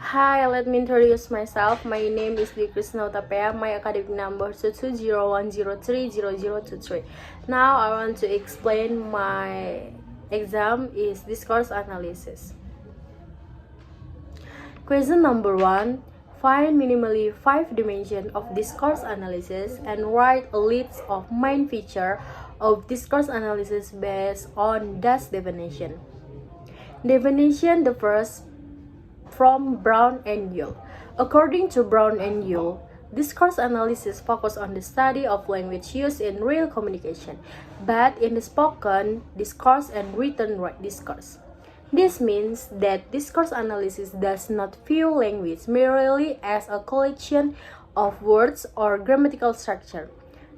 Hi, let me introduce myself. My name is Dwi Krishna Utapaya. My academic number is 201030023. Now I want to explain my exam is discourse analysis. Question number 1. Find minimally 5 dimensions of discourse analysis and write a list of main features of discourse analysis based on this definition. Definition the first from Brown and Yule. According to Brown and Yule, discourse analysis focuses on the study of language used in real communication, but in the spoken discourse and written discourse. This means that discourse analysis does not view language merely as a collection of words or grammatical structure,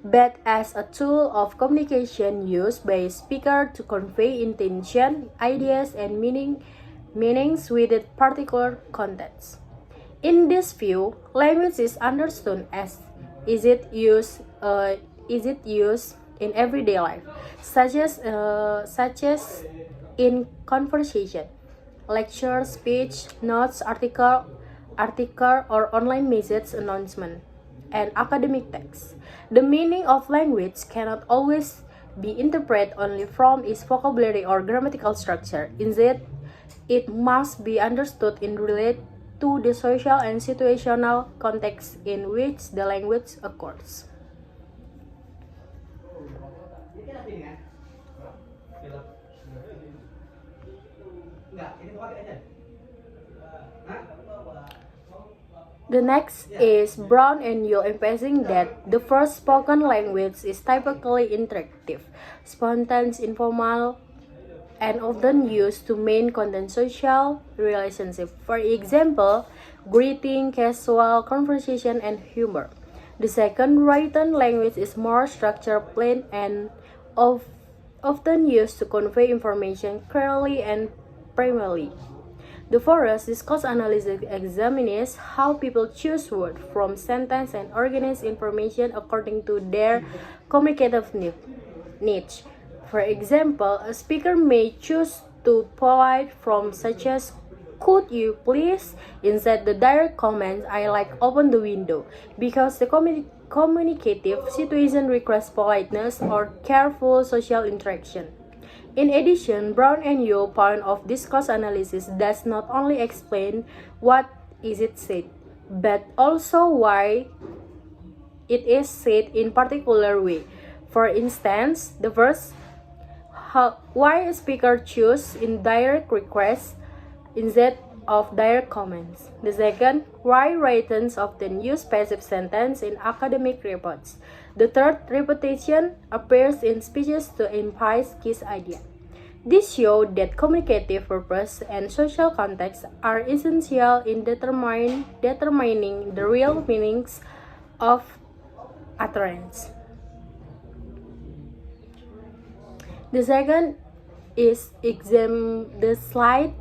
but as a tool of communication used by a speaker to convey intention, ideas, and meanings within particular context. In this view, language is understood as is it used in everyday life, such as in conversation, lecture, speech, notes, article, or online message announcement, and academic text. The meaning of language cannot always be interpreted only from its vocabulary or grammatical structure. Instead, it must be understood in relation to the social and situational context in which the language occurs. The next is Brown and Yule emphasizing that the first spoken language is typically interactive, spontaneous, informal, and often used to maintain content social relationship. For example, greeting, casual conversation, and humor. The second written language is more structured, plain, and often used to convey information clearly and primarily. The fourth discourse analysis examines how people choose words from sentence and organize information according to their communicative niche. For example, a speaker may choose to polite forms such as "Could you please?" instead the direct comment "I like open the window," because the communicative situation requires politeness or careful social interaction. In addition, Brown and Yule point of discourse analysis does not only explain what is it said, but also why it is said in particular way. For instance, the first, why a speaker choose indirect requests instead of direct comments. The second, why writers often use passive sentence in academic reports. The third, repetition appears in speeches to emphasize key idea. This shows that communicative purpose and social context are essential in determining the real meanings of utterance. The second is the slide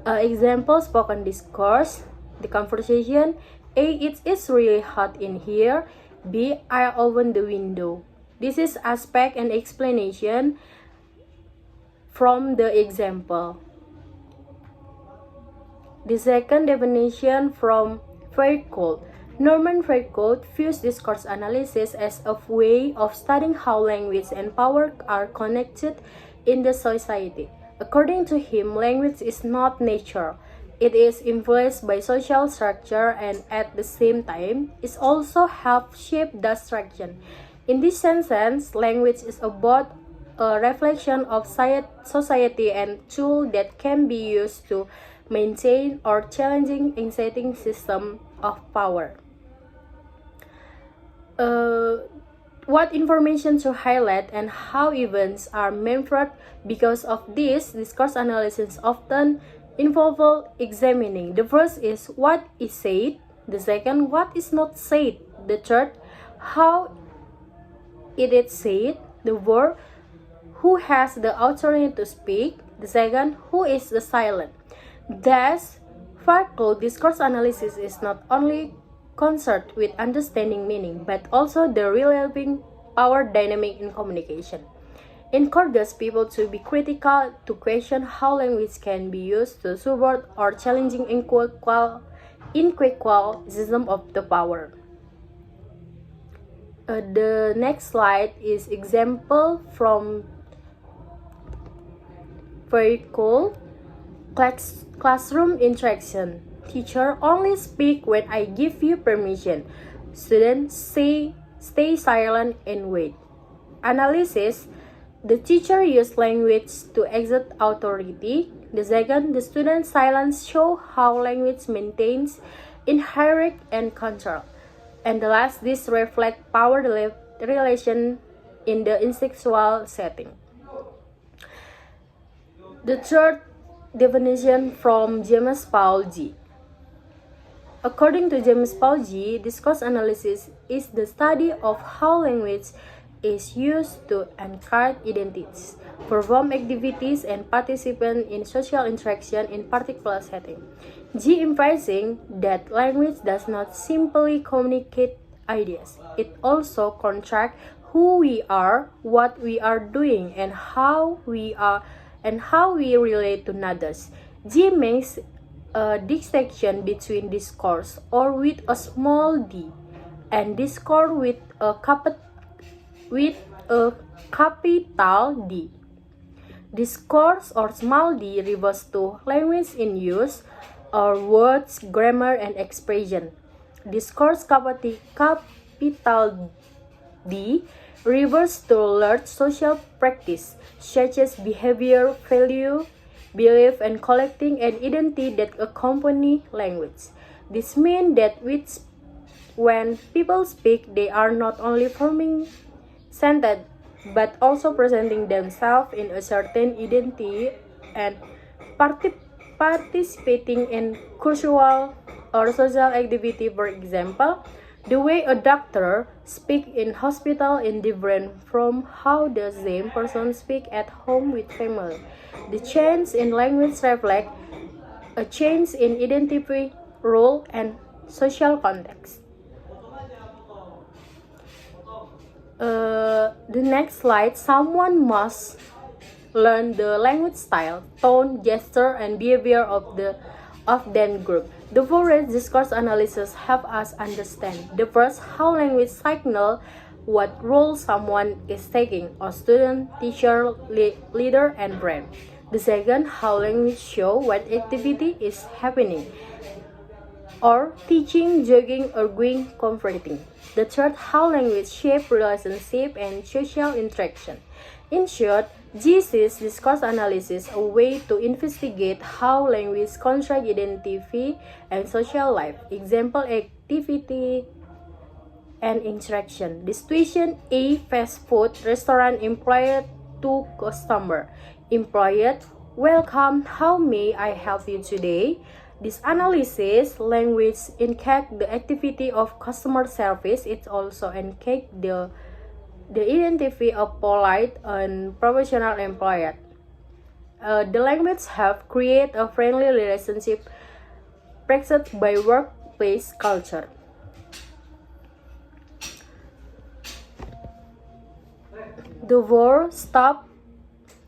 example spoken discourse, the conversation. A. It's really hot in here. B. I open the window. This is aspect and explanation from the example. The second definition from Foucault. Norman Foucault views discourse analysis as a way of studying how language and power are connected in the society. According to him, language is not natural. It is influenced by social structure and at the same time, it also helps shape the structure. In this sense, language is about a reflection of society and tool that can be used to maintain or challenging existing system of power. What information to highlight and how events are measured. Because of this, discourse analysis often involve examining. The first is what is said. The second, what is not said. The third, how it is said. The fourth, who has the authority to speak. The second, who is the silent. Thus, Foucault discourse analysis is not only concerned with understanding meaning, but also the relevant power dynamic in communication. encourages people to be critical, to question how language can be used to support or challenging unequal system of the power. The next slide is example from very cool classroom interaction. Teacher, only speak when I give you permission. Students say stay silent and wait. Analysis. The teacher used language to exert authority. The second, the student's silence show how language maintains inherent and control. And the last, this reflect power relation in the intellectual setting. The third definition from James Paul G. According to James Paul G, discourse analysis is the study of how language is used to encode identities, perform activities, and participate in social interaction in particular setting. G emphasizing that language does not simply communicate ideas, it also contracts who we are, what we are doing, and how we relate to others. G makes a distinction between discourse or with a small d and discourse with a capital D. Discourse or small d refers to language in use or words, grammar, and expression. Discourse capital D refers to large social practice such as behavior, value, belief, and collecting an identity that accompany language. This means that when people speak, they are not only forming sentences but also presenting themselves in a certain identity and participating in cultural or social activity. For example, the way a doctor speaks in hospital is different from how the same person speaks at home with family. The change in language reflects a change in identity, role, and social context. The next slide, someone must learn the language style, tone, gesture, and behavior of that group. The four discourse analysis help us understand. The first, how language signal what role someone is taking, a student, teacher, leader, and brand. The second, how language show what activity is happening, or teaching, jogging, arguing, comforting. The third, how language shape relationship and social interaction. In short, G sees discourse analysis a way to investigate how language constructs identity and social life. Example, activity and interaction. The situation A, fast food restaurant employee to customer. Employee, welcome, how may I help you today? This analysis language encaps the activity of customer service. It also encaps the identity of polite and professional employee. The language have create a friendly relationship practiced by workplace culture.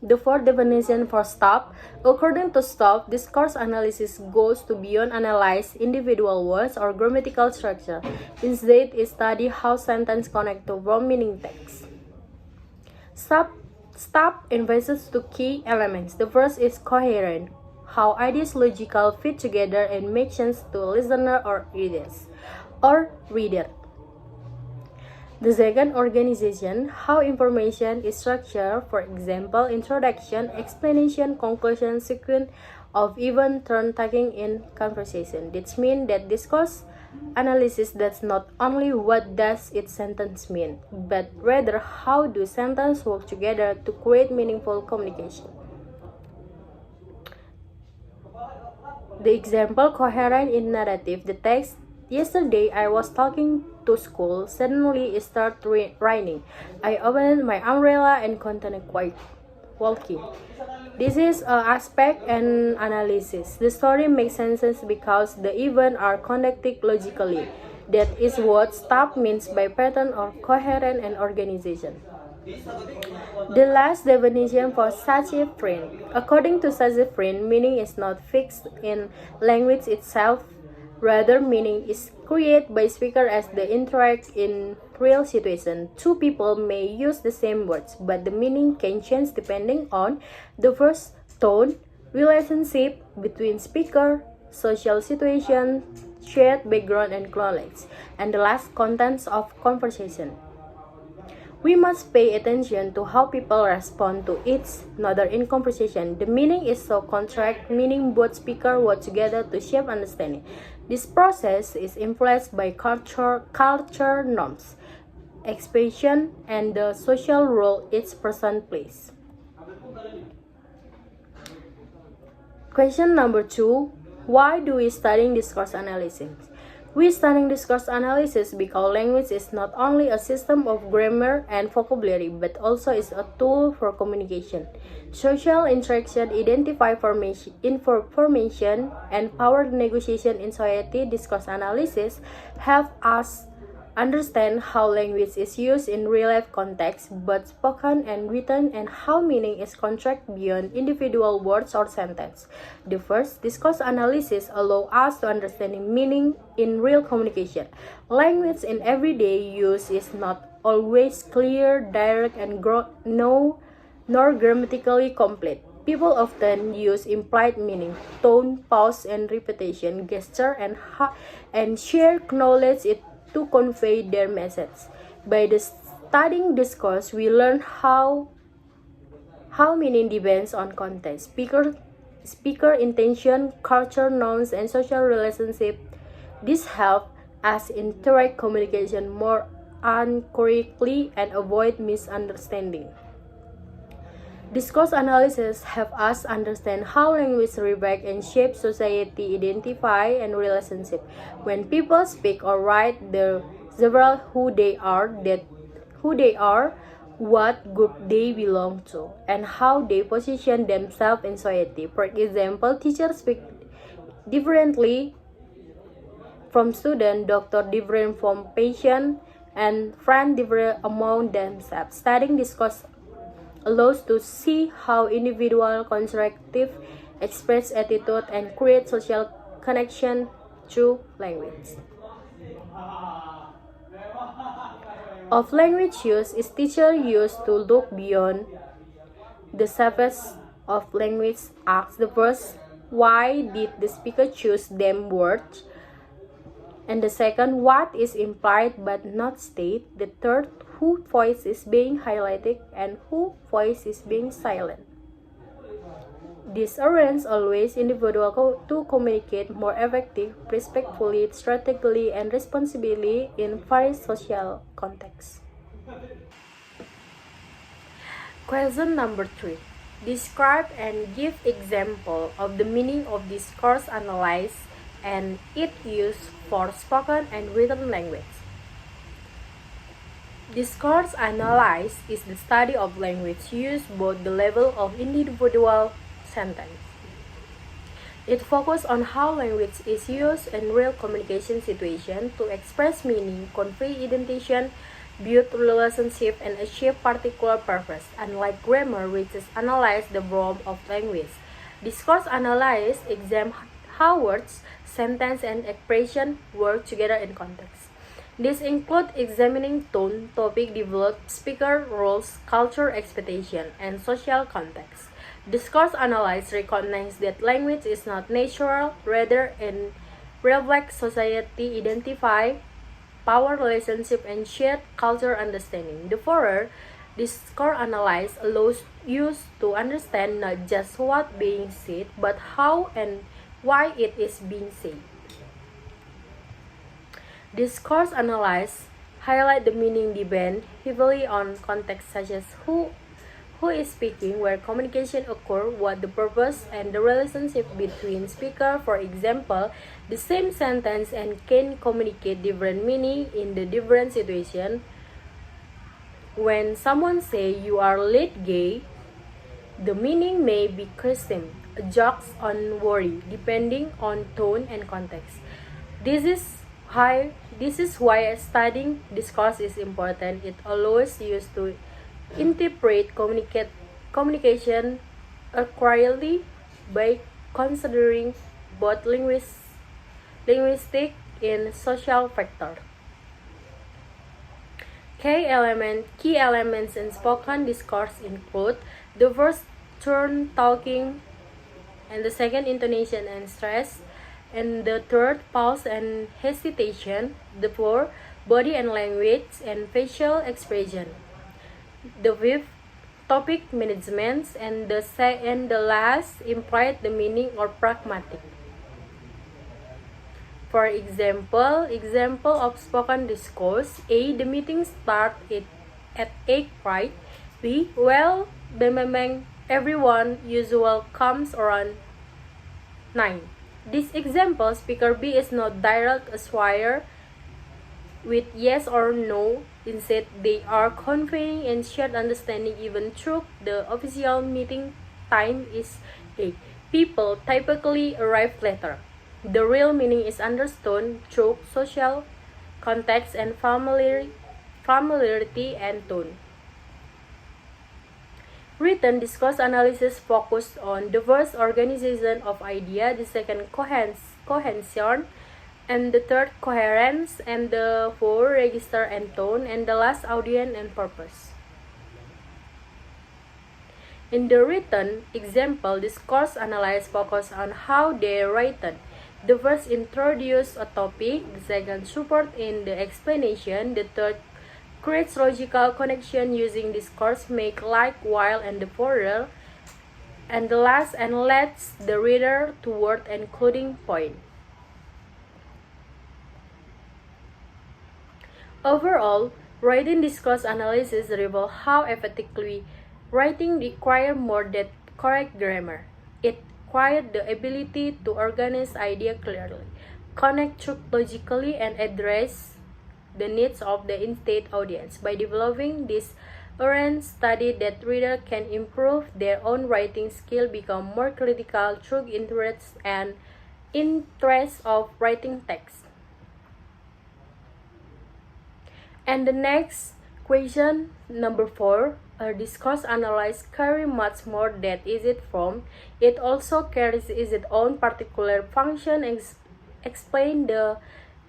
The fourth definition for stop. According to Stop, discourse analysis goes to beyond analyze individual words or grammatical structure. Instead, it studies how sentences connect to wrong meaning text. Stop emphasizes two key elements. The first is coherent, how ideas logically fit together and make sense to listener or reader. The second, organization, how information is structured, for example, introduction, explanation, conclusion, sequence of event, turn taking in conversation. This means that discourse analysis does not only what does its sentence mean, but rather how do sentences work together to create meaningful communication. The example, coherent in narrative, the text, yesterday I was talking to school, suddenly it started raining. I opened my umbrella and continued walking. This is aspect and analysis. The story makes sense because the events are connected logically. That is what stop means by pattern or coherent and organization. The last definition for Sachi-Frin. According to Sachi-Frin, meaning is not fixed in language itself. Rather, meaning is created by speaker as they interact in real situation. Two people may use the same words, but the meaning can change depending on the first tone, relationship between speaker, social situation, shared background and knowledge, and the last contents of conversation. We must pay attention to how people respond to each another in conversation. The meaning is so contract, meaning both speakers work together to shape understanding. This process is influenced by culture norms, expression, and the social role each person plays. Question number 2. Why do we study discourse analysis? We study discourse analysis because language is not only a system of grammar and vocabulary, but also is a tool for communication. Social interaction, identify information, and power negotiation in society. Discourse analysis help us understand how language is used in real-life context, both spoken and written, and how meaning is constructed beyond individual words or sentences. The first, discourse analysis allows us to understand meaning in real communication. Language in everyday use is not always clear, direct, and nor grammatically complete. People often use implied meaning, tone, pause, and repetition, gesture, and shared knowledge to convey their message. By studying discourse, we learn how meaning depends on context, speaker intention, culture norms, and social relationship. This helps us interact communication more accurately and avoid misunderstanding. Discourse analysis helps us understand how language reflects and shapes society, identify, and relationship. When people speak or write, they reveal who they are, what group they belong to, and how they position themselves in society. For example, teachers speak differently from students, doctors different from patients, and friends different among themselves. Studying discourse allows to see how individual constructive express attitude and create social connection through language. Of language use is teacher used to look beyond the surface of language. Ask the first, why did the speaker choose them words? And the second, what is implied but not stated? The third, whose voice is being highlighted and whose voice is being silent. This arranges always individual to communicate more effectively, respectfully, strategically, and responsibly in various social contexts. Question number 3. Describe and give example of the meaning of discourse analysis and its use for spoken and written language. Discourse analysis is the study of language use both the level of individual sentence. It focuses on how language is used in real communication situations to express meaning, convey identification, build relationship, and achieve particular purpose. Unlike grammar, which is analyze the form of language, discourse analysis examines how words, sentence, and expression work together in context. This includes examining tone, topic development, speaker roles, culture expectation, and social context. Discourse analysis recognizes that language is not natural, rather it reflects society, identify, power relationship, and shared culture understanding. The former, discourse analysis allows you to understand not just what being said, but how and why it is being said. Discourse analysis highlight the meaning depend heavily on context such as who is speaking, where communication occur, what the purpose, and the relationship between speaker. For example, the same sentence and can communicate different meaning in the different situation. When someone say you are late gay, the meaning may be Christian, jokes on worry, depending on tone and context. This is why studying discourse is important. It allows you interpret communication accurately by considering both linguistic and social factors. Key elements in spoken discourse include the first turn talking, and the second intonation and stress, and the third pause and hesitation, the fourth body and language and facial expression, the fifth topic management, and the last implied the meaning or pragmatic. For example of spoken discourse: A. The meeting starts at 8, right? B. Well, everyone usual comes around 9. This example, speaker B is not direct answer with yes or no. Instead, they are conveying and shared understanding even though the official meeting time is 8. People typically arrive later. The real meaning is understood through social context and familiarity and tone. Written discourse analysis focused on the first organization of idea, the second cohesion, and the third coherence, and the fourth register and tone, and the last audience and purpose. In the written example, discourse analysis focus on how they are written. The first introduce a topic, the second support in the explanation, the third creates logical connection using discourse make like while and the further, and the last and leads the reader toward including point. Overall, writing discourse analysis reveals how effectively writing requires more than correct grammar. It requires the ability to organize ideas clearly, connect truth logically, and address the needs of the intended audience. By developing this Arendt studied that readers can improve their own writing skill, become more critical through interest of writing text. And the next question, number 4, a discourse analysis carries much more than is it from. It also carries its own particular function. Explain the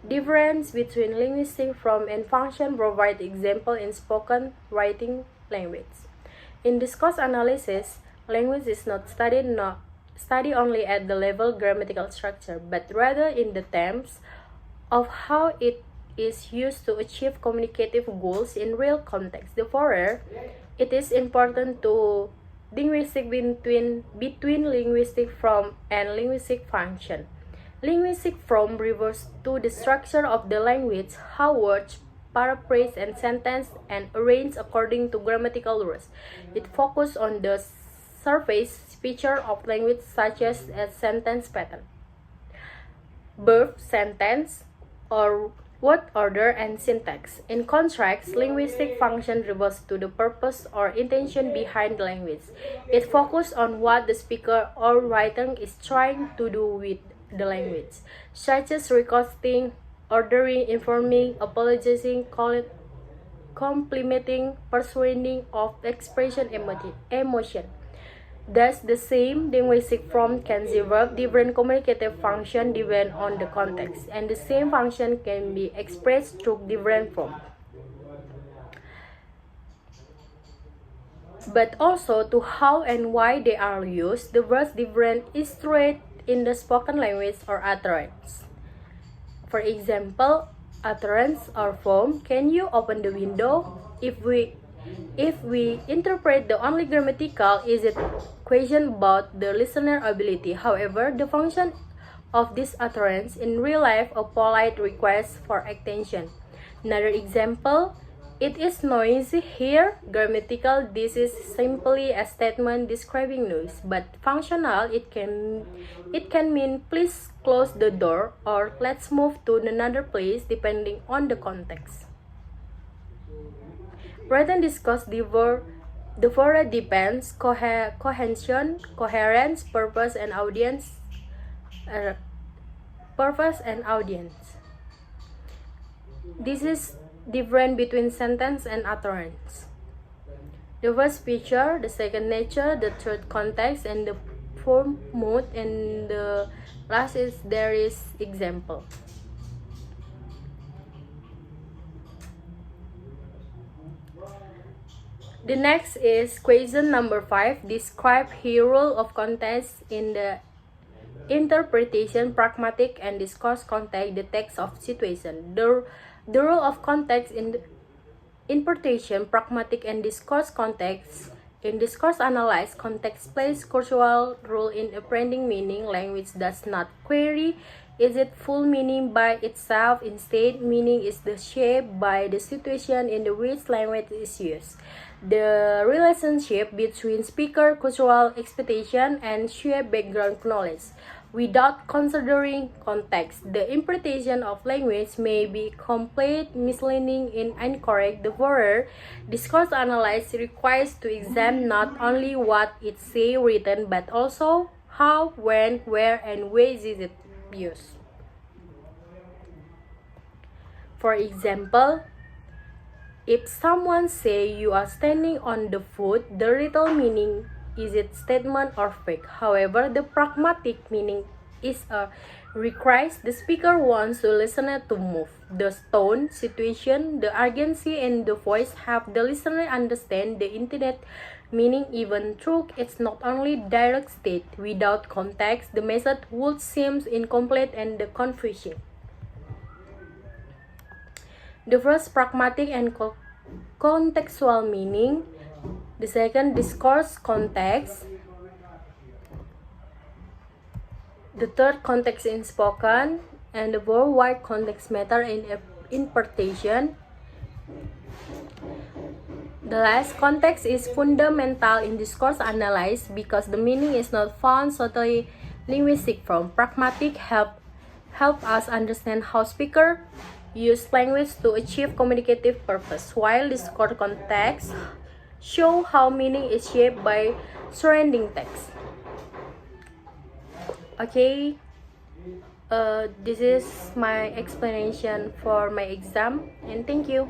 difference between linguistic form and function. Provide example in spoken writing language. In discourse analysis, language is not studied only at the level grammatical structure, but rather in the terms of how it is used to achieve communicative goals in real context. Therefore, it is important to distinguish between linguistic form and linguistic function. Linguistic form refers to the structure of the language, how words paraphrase and sentence and arranged according to grammatical rules. It focuses on the surface feature of language such as a sentence pattern, verb, sentence, or word order and syntax. In contrast, linguistic function refers to the purpose or intention behind the language. It focuses on what the speaker or writer is trying to do with the language, such as requesting, ordering, informing, apologizing, complimenting, persuading, of expression emotion. Thus, the same linguistic form can serve different communicative functions depending on the context, and the same function can be expressed through different forms, but also to how and why they are used. The words different is treated in the spoken language or utterance. For example, utterance or form, can you open the window? If we interpret the only grammatical, is it question about the listener ability. However, the function of this utterance in real life a polite request for attention. Another example, it is noisy here. Grammatical, this is simply a statement describing noise, but functional, it can mean please close the door or let's move to another place depending on the context. Written discourse therefore depends cohesion, coherence, purpose, and audience. This is different between sentence and utterance. The first feature, the second nature, the third context, and the fourth mood, and the last is there is example. The next is question number 5. Describe his role of context in the interpretation, pragmatic, and discourse context, the text of situation. The role of context in the interpretation, pragmatic, and discourse context. In discourse analysis, context plays crucial role in apprehending meaning. Language does not query is it full meaning by itself. Instead, meaning is shaped by the situation in which language is used. The relationship between speaker cultural expectation and shared background knowledge. Without considering context, the interpretation of language may be complete, misleading, and incorrect. Therefore, discourse analysis requires to examine not only what it says written, but also how, when, where, and where is it used. For example, if someone say you are standing on the foot, the literal meaning is it statement or fact. However, the pragmatic meaning is a request the speaker wants the listener to move. The tone, situation, the urgency, and the voice have the listener understand the intended meaning even though it's not only direct state. Without context, the message would seem incomplete and confusing. The first, pragmatic and contextual meaning. The second, discourse context. The third, context in spoken. And the worldwide context matter in interpretation. The last, context is fundamental in discourse analysis because the meaning is not found solely linguistic form. Pragmatic help us understand how speaker use language to achieve communicative purpose, while discourse context show how meaning is shaped by surrounding text. Okay, this is my explanation for my exam, and thank you.